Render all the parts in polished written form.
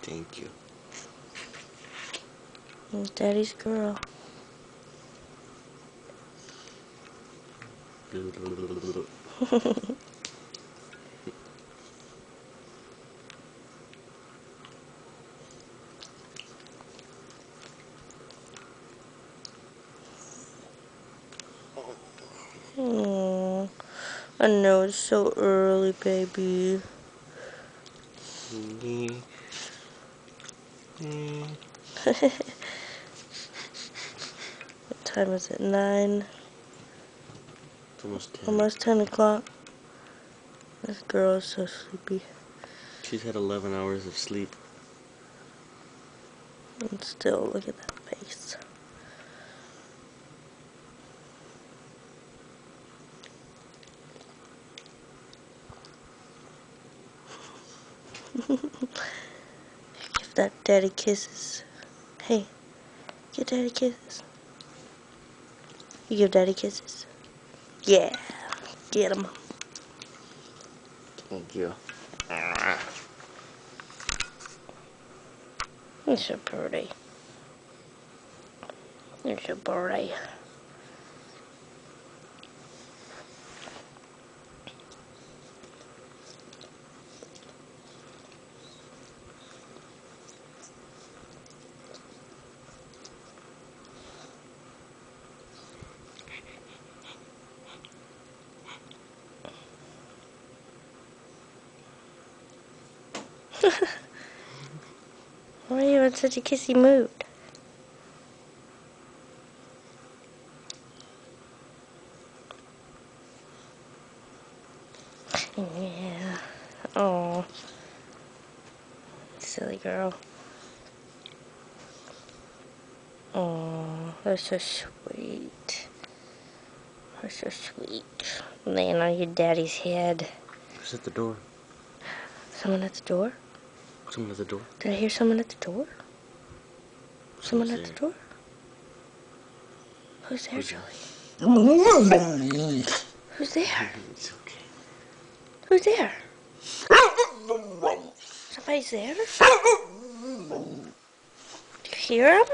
Thank you. Daddy's girl. Aww. I know it's so early, baby. What time is it? 9? It's almost 10. Almost 10 o'clock. This girl is so sleepy. She's had 11 hours of sleep. And still, look at that face. Give that daddy kisses. Hey, give daddy kisses. You give daddy kisses. Yeah, get him. Thank you. You're so pretty. You're so pretty. Why are you in such a kissy mood? Yeah. Oh, silly girl. Oh, that's so sweet. That's so sweet. Laying on your daddy's head. Who's at the door? Someone at the door? Someone at the door? Did I hear someone at the door? Someone at the door? Who's there, Joey? Who's there? It's okay. Who's there? Somebody's there? Do you hear him?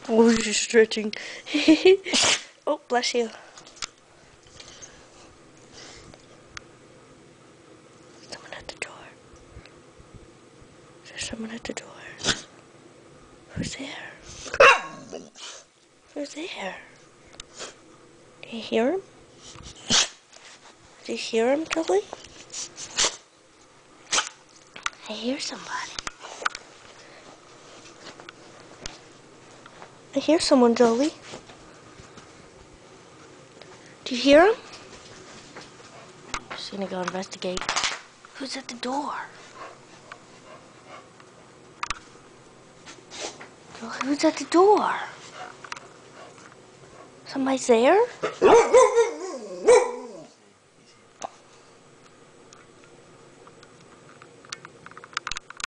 Oh, she's stretching. Oh, bless you. Someone at the door. Is there someone at the door? Who's there? Who's there? Do you hear him? Do you hear him, Joey? I hear somebody. I hear someone, Joey. Do you hear him? Just gonna go investigate. Who's at the door? Joey, who's at the door? Somebody's there?